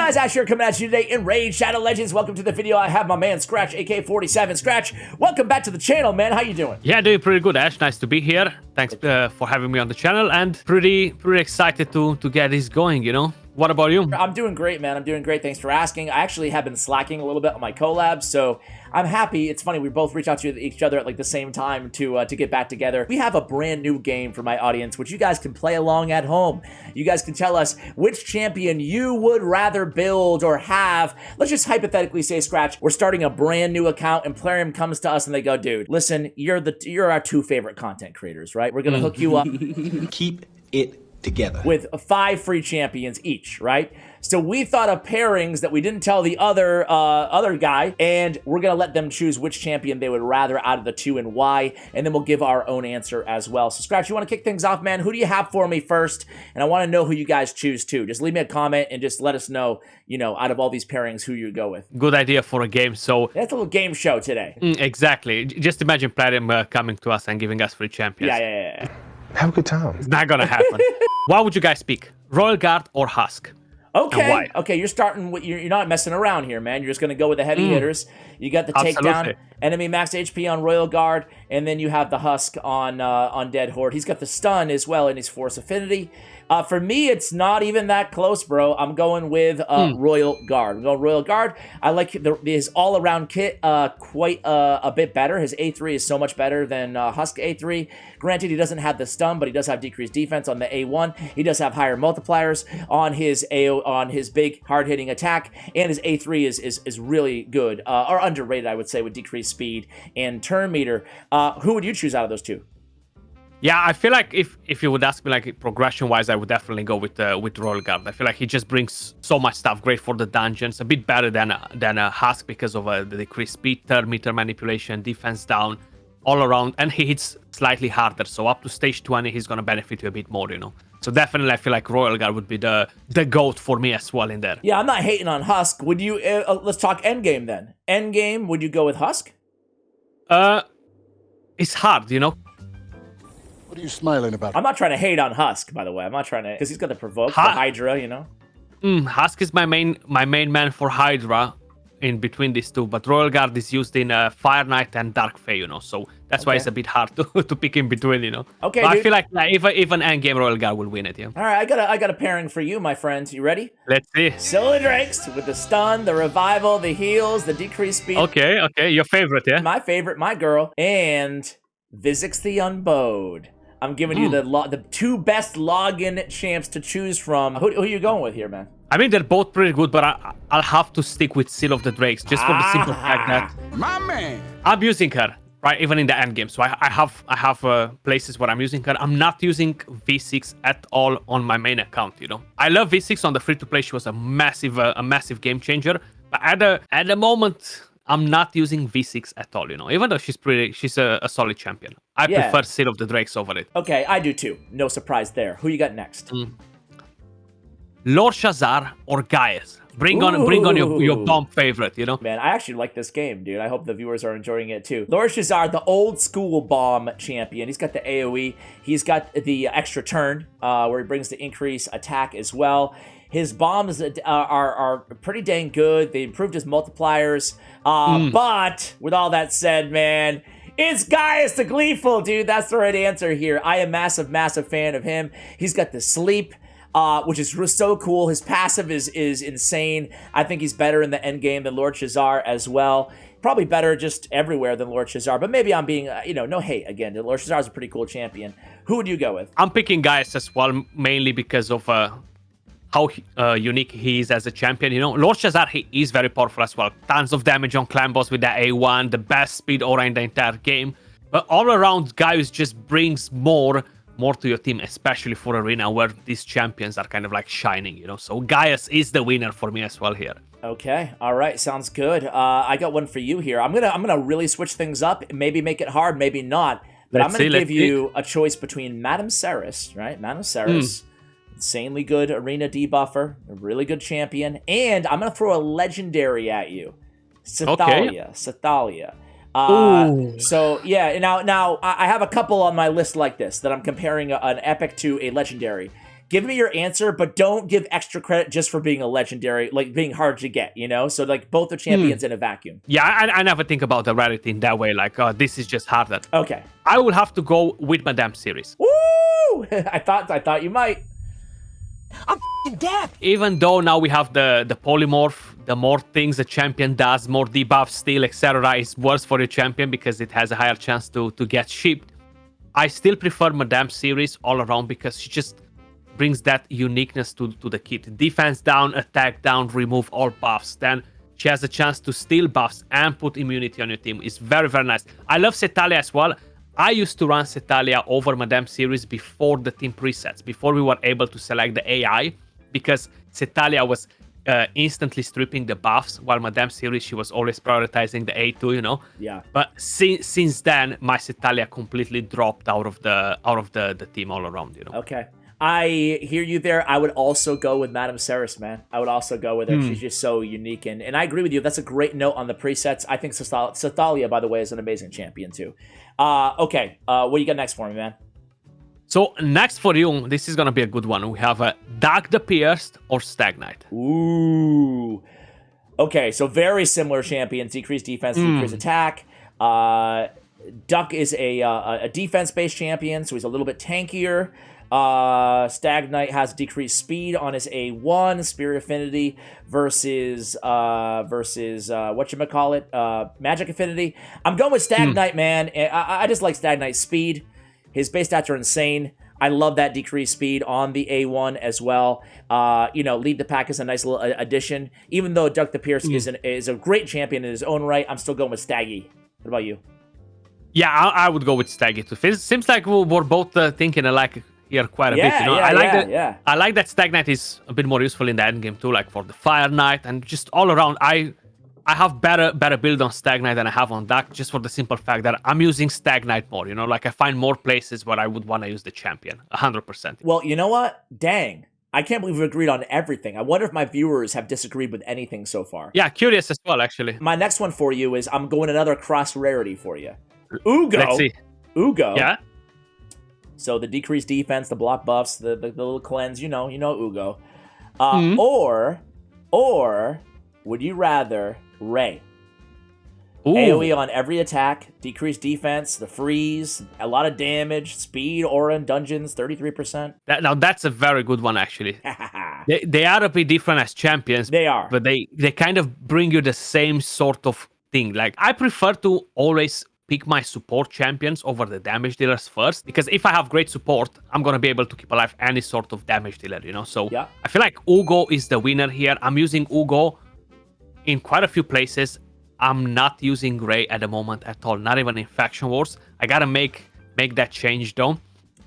guys, Ash here coming at you today in Raid Shadow Legends. Welcome to the video. I have my man SkratchAK47. Skratch, welcome back to the channel, man. How you doing? Yeah, doing pretty good, Ash. Nice to be here. Thanks for having me on the channel, and pretty excited to get this going, you know? What about you? I'm doing great, man. I'm doing great. Thanks for asking. I actually have been slacking a little bit on my collabs, so I'm happy. It's funny, we both reach out to each other at like the same time to get back together. We have a brand new game for my audience, which you guys can play along at home. You guys can tell us which champion you would rather build or have. Let's just hypothetically say, Skratch, we're starting a brand new account and Plarium comes to us and they go, dude, listen, you're our two favorite content creators, right? We're gonna hook you up. Keep it together With 5 free champions each, right? So we thought of pairings that we didn't tell the other guy, and we're gonna let them choose which champion they would rather out of the 2 and why, and then we'll give our own answer as well. So Skratch, you want to kick things off, man? Who do you have for me first? And I want to know who you guys choose too. Just leave me a comment and just let us know, you know, out of all these pairings, who you go with. Good idea for a game. So that's a little game show today. Exactly. Just imagine Plarium coming to us and giving us free champions. Yeah. Have a good time. It's not gonna happen. What would you guys pick? Royal Guard or Husk? Okay. Okay, you're starting with you're not messing around here, man. You're just gonna go with the heavy hitters. You got the takedown, enemy max HP on Royal Guard, and then you have the Husk on Dead Horde. He's got the stun as well in his Force Affinity. For me, it's not even that close, bro. I'm going with Royal Guard. I'm going Royal Guard. I like his all-around kit quite a bit better. His A3 is so much better than Husk A3. Granted, he doesn't have the stun, but he does have decreased defense on the A1. He does have higher multipliers on his big hard-hitting attack, and his A3 is really good, or underrated, I would say, with decreased speed and turn meter. Who would you choose out of those two? Yeah, I feel like if you would ask me like progression-wise, I would definitely go with Royal Guard. I feel like he just brings so much stuff, great for the dungeons, a bit better than a Husk because of the decreased speed, turn meter manipulation, defense down, all around, and he hits slightly harder. So up to stage 20, he's gonna benefit you a bit more, you know. So definitely, I feel like Royal Guard would be the GOAT for me as well in there. Yeah, I'm not hating on Husk. Would you? Let's talk endgame then. Endgame, would you go with Husk? It's hard, you know. What are you smiling about? I'm not trying to hate on Husk, by the way. I'm not trying to, because he's got the provoke for Hydra, you know. Husk is my main man for Hydra in between these two, but Royal Guard is used in Fire Knight and Dark Fae, you know. So that's why it's a bit hard to pick in between, you know. Okay, I feel like if an endgame Royal Guard will win it, yeah. All right, I got a pairing for you, my friends. You ready? Let's see. Scylla Drakes with the stun, the revival, the heals, the decreased speed. Okay, your favorite, yeah. My favorite, my girl, and Vizix the Unbowed. I'm giving you the 2 best login champs to choose from. Who are you going with here, man? I mean, they're both pretty good, but I'll have to stick with Seal of the Drakes just for the simple fact that My man. I'm using her, right, even in the end game. So I have places where I'm using her. I'm not using V6 at all on my main account, you know. I love V6 on the free-to-play. She was a massive game changer. But at the moment, I'm not using V6 at all, you know, even though she's a solid champion. I prefer Seal of the Drakes over it. Okay, I do too. No surprise there. Who you got next? Lord Shazar or Gaius? Bring on your bomb favorite, you know? Man, I actually like this game, dude. I hope the viewers are enjoying it too. Lord Shazar, the old school bomb champion. He's got the AoE. He's got the extra turn, where he brings the increased attack as well. His bombs are pretty dang good. They improved his multipliers. But with all that said, man, it's Gaius the Gleeful, dude. That's the right answer here. I am massive fan of him. He's got the sleep, which is so cool. His passive is insane. I think he's better in the end game than Lord Shazar as well. Probably better just everywhere than Lord Shazar, but maybe I'm being, you know, no hate again. Lord Shazar is a pretty cool champion. Who would you go with? I'm picking Gaius as well, mainly because of how unique he is as a champion. You know, Lord Shazar, he is very powerful as well. Tons of damage on clan boss with the A1, the best speed aura in the entire game. But all around, Gaius just brings more to your team, especially for arena where these champions are kind of like shining, you know. So Gaius is the winner for me as well here. Okay, all right, sounds good. I got one for you here. I'm gonna really switch things up, maybe make it hard, maybe not. But I'm gonna give you a choice between Madame Ceres, right? Madame Ceres. Insanely good arena debuffer, a really good champion, and I'm gonna throw a legendary at you, Cythalia. Cythalia. So yeah, now I have a couple on my list like this that I'm comparing an epic to a legendary. give me your answer, but don't give extra credit just for being a legendary, like being hard to get, you know? So like both are champions in a vacuum. Yeah, I never think about the rarity in that way. Like, oh, this is just harder. Okay. I will have to go with Madame series. Woo! I thought you might. I'm dead. Even though now we have the polymorph, the more things the champion does, more debuffs, steal, etc., is worse for your champion because it has a higher chance to get shipped. I still prefer Madame series all around because she just brings that uniqueness to the kit. Defense down, attack down, remove all buffs. Then she has a chance to steal buffs and put immunity on your team. It's very, very nice. I love Cetalia as well. I used to run Cetalia over Madame series before the team presets, before we were able to select the AI, because Cetalia was instantly stripping the buffs, while Madame series, she was always prioritizing the A2, you know? Yeah. But since then, my Cetalia completely dropped out of the team all around, you know? Okay. I hear you there. I would also go with Madame Ceres, man. I would also go with her. She's just so unique. And I agree with you. That's a great note on the presets. I think Cetalia, by the way, is an amazing champion, too. Okay. What do you got next for me, man? So next for you, this is going to be a good one. We have Dark the Pierced or Stag Knight. Ooh. Okay, so very similar champions. Decreased defense, decreased attack. Duck is a defense-based champion, so he's a little bit tankier. Stag Knight has decreased speed on his A1, Spirit Affinity versus whatchamacallit, Magic Affinity. I'm going with Stag Knight, man. I just like Stag Knight's speed. His base stats are insane. I love that decreased speed on the A1 as well. Lead the Pack is a nice little addition. Even though Duck the Pierce is a great champion in his own right, I'm still going with Staggy. What about you? Yeah, I would go with Staggy too. It seems like we're both thinking alike here quite a bit. You know? I like that Stag Knight is a bit more useful in the end game too, like for the Fire Knight and just all around. I have better build on Stag Knight than I have on Duck, just for the simple fact that I'm using Stag Knight more. You know, like I find more places where I would want to use the champion, 100%. Well, you know what? Dang. I can't believe we agreed on everything. I wonder if my viewers have disagreed with anything so far. Yeah, curious as well, actually. My next one for you is I'm going another cross rarity for you. Ugo. Let's see. Ugo. Yeah. So the decreased defense, the block buffs, the little cleanse, you know Ugo. Or would you rather Ray? Ooh. AoE on every attack, decreased defense, the freeze, a lot of damage, speed, aura in dungeons, 33%. Now that's a very good one, actually. they are a bit different as champions. They are. But they kind of bring you the same sort of thing. Like, I prefer to always pick my support champions over the damage dealers first, because if I have great support, I'm going to be able to keep alive any sort of damage dealer, you know? So yeah. I feel like Ugo is the winner here. I'm using Ugo in quite a few places. I'm not using Ray at the moment at all, not even in Faction Wars. I gotta make that change though.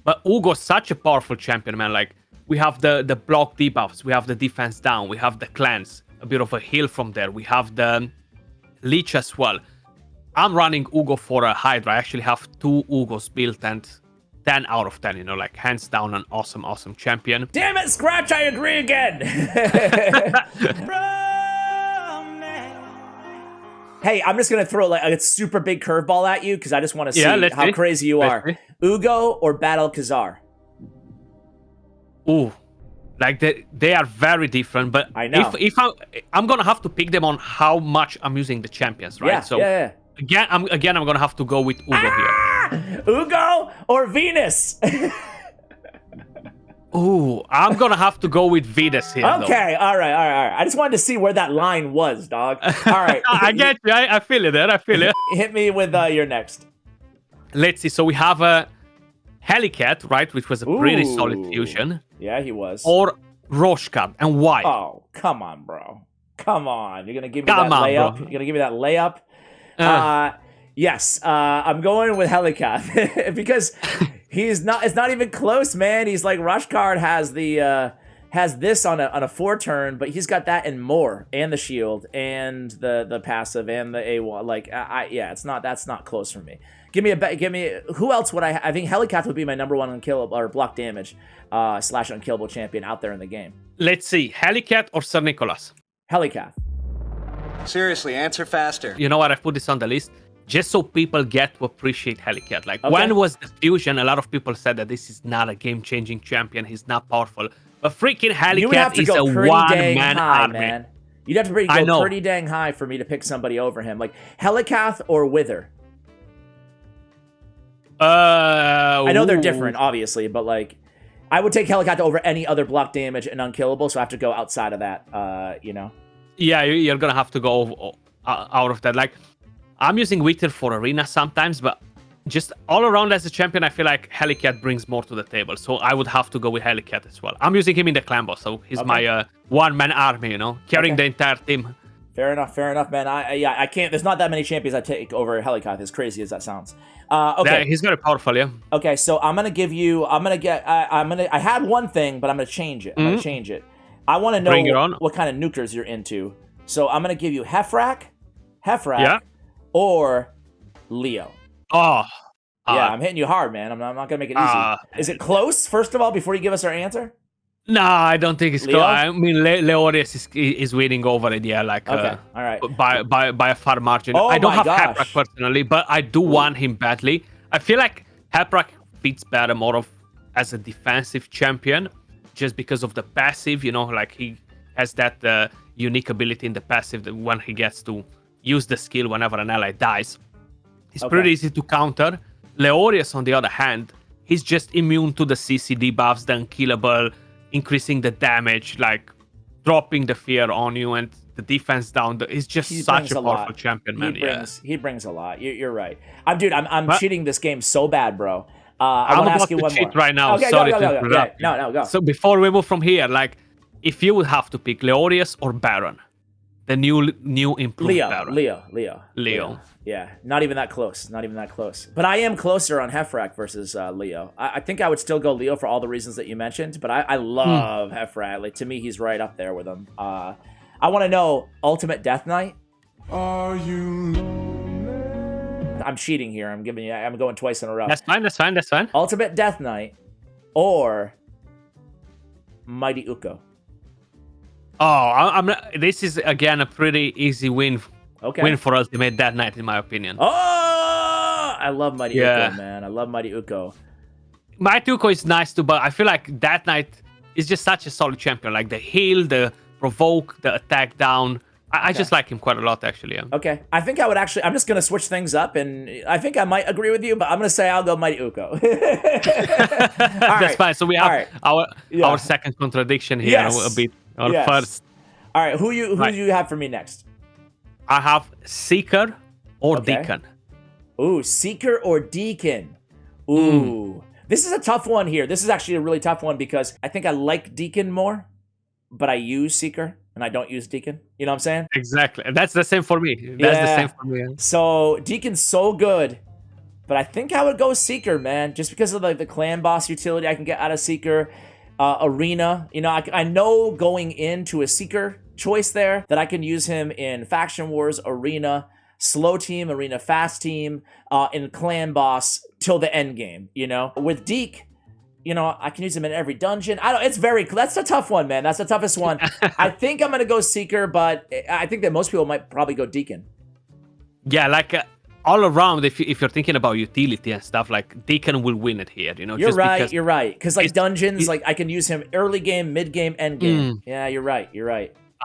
But Ugo's such a powerful champion, man. Like, we have the block debuffs, we have the defense down, we have the cleanse, a bit of a heal from there, we have the leech as well. I'm running Ugo for a Hydra. I actually have 2 Ugos built and 10 out of 10, you know, like hands down an awesome champion. Damn it, Skratch, I agree again. Hey, I'm just going to throw like a super big curveball at you because I just want to see how crazy you are. Ugo or Battle Khazar? Ooh, like they are very different, but I know. If I'm going to have to pick them on how much I'm using the champions, right? Yeah. Again, I'm going to have to go with Ugo here. Ugo or Venus? Ooh, I'm going to have to go with Venus here. Okay, though. All right. I just wanted to see where that line was, dog. All right. I get you. I feel it there. I feel it. Hit me with your next. Let's see. So we have a Helicat, right? Which was a pretty solid fusion. Yeah, he was. Or Roshcard. And why? Oh, come on, bro. Come on. You're going to give me that layup? Bro. You're going to give me that layup? Yes. I'm going with Helicat because... It's not even close, man. He's like Roshcard has this on a 4-turn, but he's got that and more, and the shield, and the passive, and the A1. Like that's not close for me. Give me who else would I think Helicat would be my number 1 unkillable or block damage / unkillable champion out there in the game. Let's see, Helicat or Sir Nicholas? Helicat. Seriously, answer faster. You know what? I put this on the list. just so people get to appreciate Helicat. Like, Okay. when was the fusion? A lot of people said that this is not a game-changing champion. He's not powerful. But freaking You would have Helicat to is go a pretty dang one-man high, army. man. You'd have to I go know. pretty dang high for me to pick somebody over him. Like Helicath or Wither. I know they're different, obviously, but like, I would take Helicat over any other block damage and unkillable, so I have to go outside of that, you know? Yeah, you're gonna have to go out of that. Like, I'm using Wither for arena sometimes, but just all around as a champion, I feel like Helicat brings more to the table. So I would have to go with Helicat as well. I'm using him in the clan boss, so he's my one-man army, you know, carrying the entire team. Fair enough, man. I can't. There's not that many champions I take over Helicath, as crazy as that sounds. Okay, Yeah, he's very powerful, yeah. okay. So I'm gonna give you. I had one thing, but I'm gonna change it. I'm gonna change it. I want to Bring it know on. what kind of nukers you're into. So I'm gonna give you Hefrak, Yeah. or Leo. Oh. Yeah, I'm hitting you hard, man. I'm not gonna make it easy. Is it close? First of all, before you give us our answer. No, I don't think it's Leo? close. I mean, Leorius is winning over it, yeah, like Okay, all right. by a far margin. Oh I don't my have gosh. Heprak personally, but I do want him badly. I feel like Heprak fits better more of as a defensive champion, just because of the passive. You know, like he has that unique ability in the passive that when he gets to use the skill whenever an ally dies, it's pretty easy to counter. Leorius, on the other hand, he's just immune to the CC debuffs, the unkillable, increasing the damage, like dropping the fear on you and the defense down. He's just such a powerful champion, man. He brings a lot. You're right. I'm cheating this game so bad, bro. I I'm want to about ask you to one cheat more. right now. Okay, Sorry go. to interrupt. Yeah, no, go. So before we move from here, like, if you would have to pick Leorius or Baron, the new improved Baron. Leo. Yeah, not even that close. But I am closer on Hefrak versus Leo. I think I would still go Leo for all the reasons that you mentioned, but I love Hefrak. Like, to me, he's right up there with him. I want to know, Ultimate Death Knight? Are you I'm cheating here. I'm going twice in a row. That's fine. Ultimate Death Knight or Mighty Uko? Oh, this is again a pretty easy win for Ultimate Death Knight, in my opinion. Oh, I love Mighty Uko, man. I love Mighty Uko. Mighty Uko is nice too, but I feel like Death Knight is just such a solid champion. Like the heal, the provoke, the attack down. I just like him quite a lot, actually. Yeah. Okay. I think I would actually... I'm just going to switch things up, and I think I might agree with you, but I'm going to say I'll go Mighty Uko. That's fine. So we have our second contradiction here a bit. Or first. All right. Who do you have for me next? I have Seeker or Deacon. Ooh, Seeker or Deacon. Ooh. This is a tough one here. This is actually a really tough one because I think I like Deacon more, but I use Seeker and I don't use Deacon. You know what I'm saying? Exactly. That's the same for me. That's the same for me. So Deacon's so good, but I think I would go Seeker, man, just because of the clan boss utility I can get out of Seeker. Arena, you know, I know going into a Seeker choice there that I can use him in Faction Wars, Arena, Slow Team, Arena Fast Team, in Clan Boss till the end game, you know? With Deke, you know, I can use him in every dungeon. That's a tough one, man. That's the toughest one. I think I'm going to go Seeker, but I think that most people might probably go Deacon. Yeah, like... all around, if you're thinking about utility and stuff, like Deacon will win it here, you know. You're right. Because like dungeons, like I can use him early game, mid game, end game. Yeah, you're right.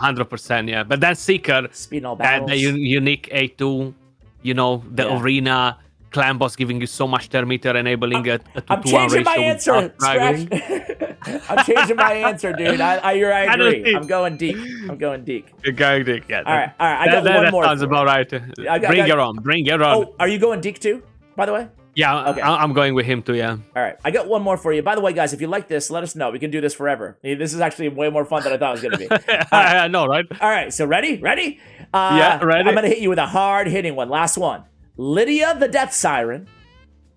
100%, yeah. But then Seeker, speed in all battles, the unique A2, you know, the arena clan boss giving you so much therm meter, enabling a 2-to-1 ratio. I'm changing my answer, Skratch. I'm changing my answer, dude. I agree. I'm going Deke. You're going Deke, yeah. All right. I got one more. That sounds about right. Bring your own. Oh, are you going Deke too, by the way? Yeah, okay. I'm going with him too, yeah. All right. I got one more for you. By the way, guys, if you like this, let us know. We can do this forever. This is actually way more fun than I thought it was going to be. I know, right? All right. So ready? Yeah, ready. I'm going to hit you with a hard-hitting one. Last one. Lydia the Death Siren.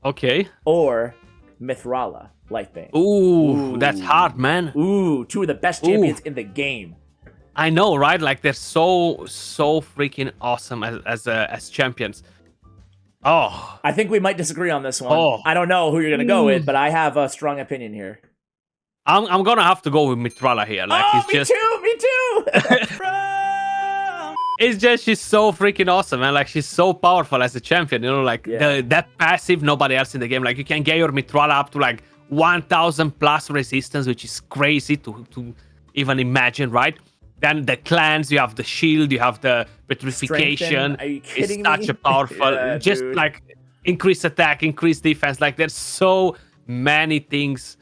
Okay. Or Mithrala Lightbane. Ooh, that's hard, man. Ooh, two of the best champions in the game. I know, right? Like they're so freaking awesome as champions. Oh, I think we might disagree on this one. I don't know who you're gonna go with, but I have a strong opinion here. I'm gonna have to go with Mithrala here. Like, me too. It's just she's so freaking awesome, man. Like she's so powerful as a champion. You know, like that passive, nobody else in the game. Like you can get your Mithrala up to like 1,000 plus resistance, which is crazy to even imagine, right? Then the clans, you have the shield, you have the petrification. Are you kidding me? It's such a powerful, just dude. Like increase attack, increase defense. Like there's so many things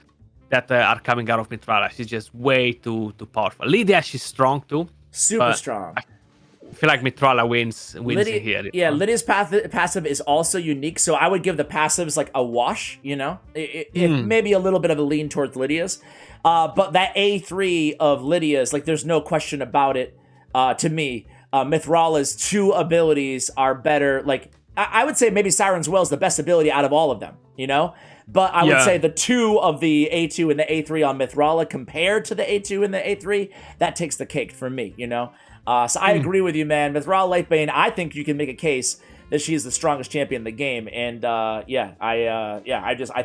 that are coming out of Mithrala. She's just way too powerful. Lydia, she's strong too. Super strong. I feel like Mithrala wins Lydia, here. Yeah, Lydia's passive is also unique, so I would give the passives like a wash, you know? Maybe a little bit of a lean towards Lydia's. But that A3 of Lydia's, like there's no question about it to me. Mithrala's 2 abilities are better. Like, I would say maybe Siren's Well is the best ability out of all of them, you know? But I would say the 2 of the A2 and the A3 on Mithrala compared to the A2 and the A3, that takes the cake for me, you know? So I agree with you, man. Mithrala Lightbane, I think you can make a case that she is the strongest champion in the game, and I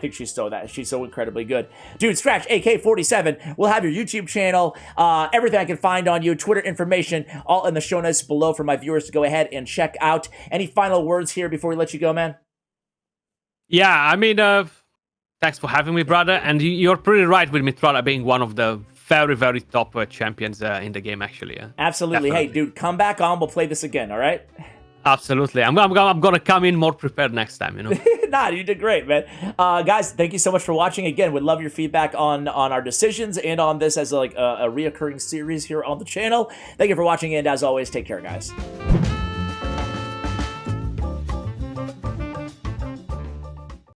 think she's so incredibly good, dude. SkratchAK47 will have your YouTube channel, everything I can find on you, Twitter information, all in the show notes below for my viewers to go ahead and check out. Any final words here before we let you go, man? Yeah, I mean, thanks for having me, brother. And you're pretty right with Mithrala being one of the very, very top champions in the game, actually. Absolutely. Definitely. Hey, dude, come back on. We'll play this again, all right? Absolutely. I'm going to come in more prepared next time, you know? Nah, you did great, man. Guys, thank you so much for watching. Again, would love your feedback on our decisions and on this as like a reoccurring series here on the channel. Thank you for watching, and as always, take care, guys.